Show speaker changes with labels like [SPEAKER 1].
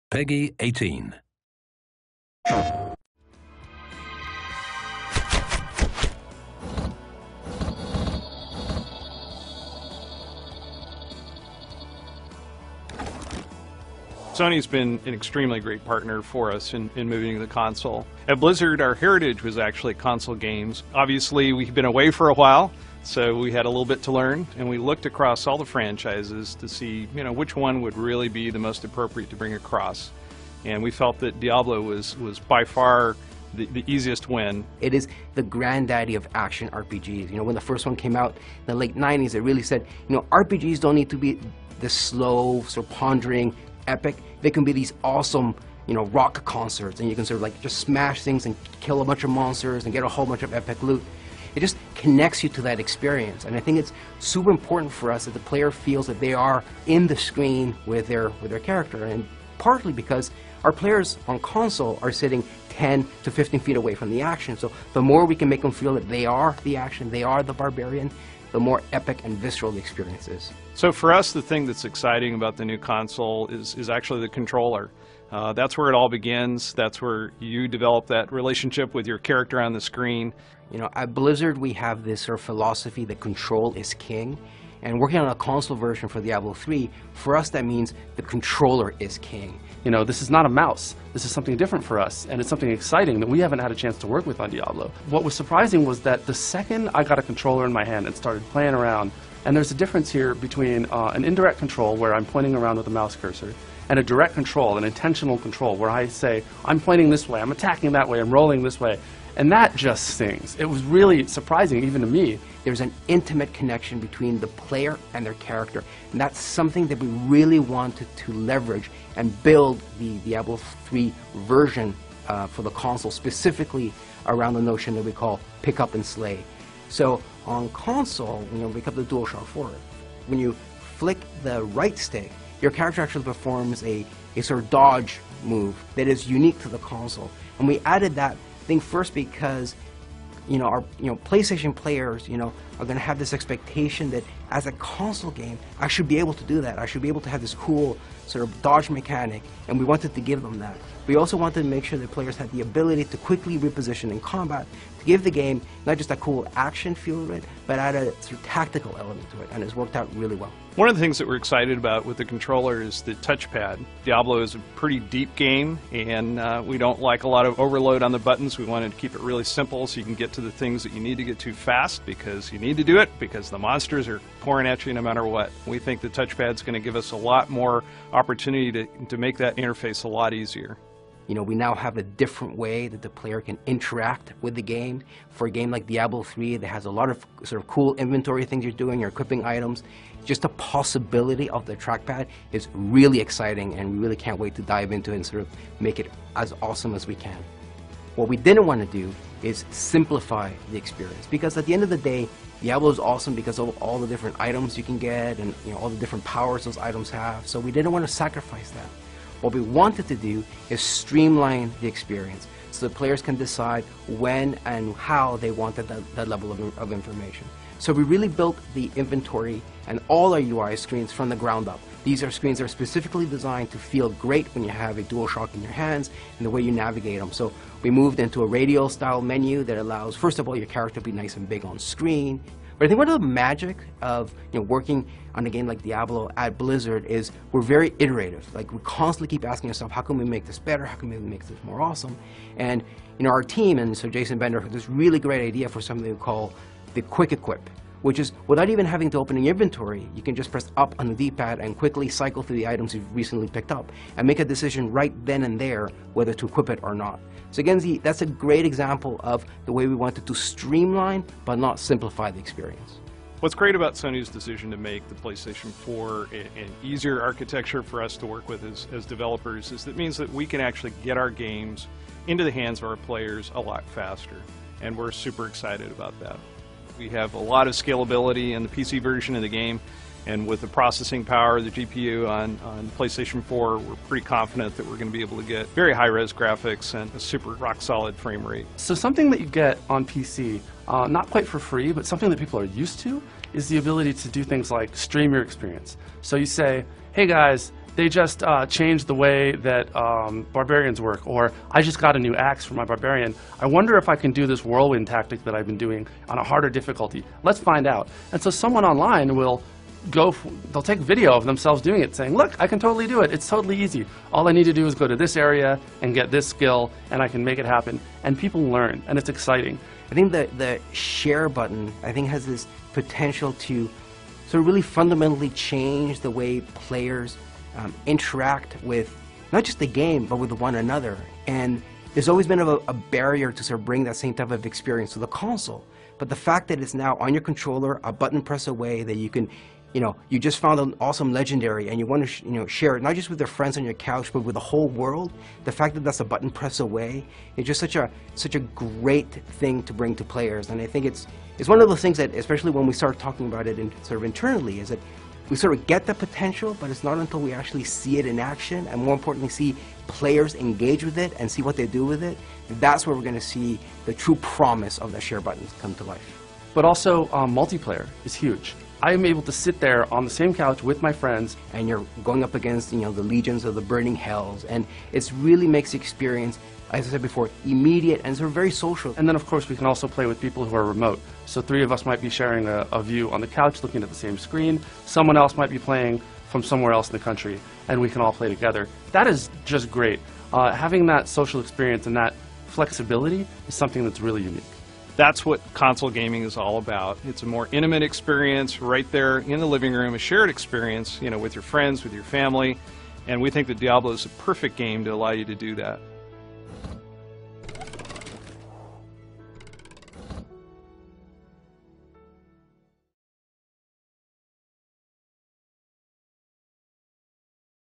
[SPEAKER 1] Peggy 18.
[SPEAKER 2] Sony's been an extremely great partner for us in moving to the console. At Blizzard, our heritage was actually console games. Obviously, we've been away for a while, so we had a little bit to learn, and we looked across all the franchises to see, which one would really be the most appropriate to bring across. And we felt that Diablo was by far the easiest win.
[SPEAKER 3] It is the granddaddy of action RPGs. When the first one came out in the late 90s, it really said, RPGs don't need to be this slow, sort of pondering, epic. They can be these awesome, rock concerts, and you can sort of like just smash things and kill a bunch of monsters and get a whole bunch of epic loot. It just connects you to that experience, and I think it's super important for us that the player feels that they are in the screen with their character, and partly because our players on console are sitting 10 to 15 feet away from the action, so the more we can make them feel that they are the action, they are the barbarian, the more epic and visceral the experience is.
[SPEAKER 2] So for us, the thing that's exciting about the new console is actually the controller. That's where it all begins. That's where you develop that relationship with your character on the screen.
[SPEAKER 3] At Blizzard, we have this sort of philosophy that control is king. And working on a console version for Diablo III, for us that means the controller is king.
[SPEAKER 4] This is not a mouse. This is something different for us, and it's something exciting that we haven't had a chance to work with on Diablo. What was surprising was that the second I got a controller in my hand and started playing around, and there's a difference here between an indirect control where I'm pointing around with a mouse cursor, and a direct control, an intentional control, where I say, I'm pointing this way, I'm attacking that way, I'm rolling this way. And that just stings. It was really surprising, even to me.
[SPEAKER 3] There's an intimate connection between the player and their character, and that's something that we really wanted to leverage and build the Diablo III version for the console, specifically around the notion that we call pick up and slay. So on console, we pick up the DualShock 4. When you flick the right stick, your character actually performs a sort of dodge move that is unique to the console. And we added that thing first because our PlayStation players are going to have this expectation that as a console game I should be able to do that. I should be able to have this cool sort of dodge mechanic, and we wanted to give them that. We also wanted to make sure that players had the ability to quickly reposition in combat, to give the game not just a cool action feel to it, but add a sort of tactical element to it, and it's worked out really well.
[SPEAKER 2] One of the things that we're excited about with the controller is the touchpad. Diablo is a pretty deep game, and we don't like a lot of overload on the buttons. We wanted to keep it really simple so you can get to the things that you need to get to fast, because you need to do it, because the monsters are pouring at you no matter what. We think the touchpad's going to give us a lot more opportunity to make that interface a lot easier.
[SPEAKER 3] We now have a different way that the player can interact with the game. For a game like Diablo III that has a lot of sort of cool inventory things you're doing, you're equipping items, just the possibility of the trackpad is really exciting, and we really can't wait to dive into it and sort of make it as awesome as we can. What we didn't want to do is simplify the experience, because at the end of the day, Diablo is awesome because of all the different items you can get and all the different powers those items have, so we didn't want to sacrifice that. What we wanted to do is streamline the experience so the players can decide when and how they wanted that level of information. So we really built the inventory and all our UI screens from the ground up. These are screens that are specifically designed to feel great when you have a DualShock in your hands and the way you navigate them. So we moved into a radial style menu that allows, first of all, your character to be nice and big on screen. But I think one of the magic of working on a game like Diablo at Blizzard is we're very iterative. Like, we constantly keep asking ourselves, how can we make this better? How can we make this more awesome? And our team, and so Jason Bender, had this really great idea for something we call the quick equip, which is without even having to open your inventory, you can just press up on the D-pad and quickly cycle through the items you've recently picked up and make a decision right then and there whether to equip it or not. So again, that's a great example of the way we wanted to streamline but not simplify the experience.
[SPEAKER 2] What's great about Sony's decision to make the PlayStation 4 an easier architecture for us to work with as developers is that it means that we can actually get our games into the hands of our players a lot faster, and we're super excited about that. We have a lot of scalability in the PC version of the game, and with the processing power of the GPU on PlayStation 4, we're pretty confident that we're going to be able to get very high-res graphics and a super rock-solid frame rate.
[SPEAKER 4] So something that you get on PC, not quite for free, but something that people are used to, is the ability to do things like stream your experience. So you say, hey guys, They just changed the way that barbarians work, or I just got a new axe for my barbarian. I wonder if I can do this whirlwind tactic that I've been doing on a harder difficulty. Let's find out. And so someone online will they'll take video of themselves doing it, saying, look, I can totally do it. It's totally easy. All I need to do is go to this area and get this skill, and I can make it happen. And people learn, and it's exciting.
[SPEAKER 3] I think the share button, I think, has this potential to sort of really fundamentally change the way players interact with not just the game, but with one another. And there's always been a barrier to sort of bring that same type of experience to the console. But the fact that it's now on your controller, a button press away, that you can, you just found an awesome legendary and you want to, share it, not just with your friends on your couch, but with the whole world. The fact that that's a button press away is just such a great thing to bring to players. And I think it's one of those things that, especially when we start talking about it sort of internally, is that we sort of get the potential, but it's not until we actually see it in action, and more importantly, see players engage with it and see what they do with it. That's where we're going to see the true promise of the share buttons come to life.
[SPEAKER 4] But also, multiplayer is huge. I'm able to sit there on the same couch with my friends.
[SPEAKER 3] And you're going up against, the legions of the burning hells, and it really makes the experience, as I said before, immediate and sort of very social.
[SPEAKER 4] And then, of course, we can also play with people who are remote. So 3 of us might be sharing a view on the couch, looking at the same screen. Someone else might be playing from somewhere else in the country, and we can all play together. That is just great. Having that social experience and that flexibility is something that's really unique.
[SPEAKER 2] That's what console gaming is all about. It's a more intimate experience right there in the living room, a shared experience, with your friends, with your family. And we think that Diablo is a perfect game to allow you to do that.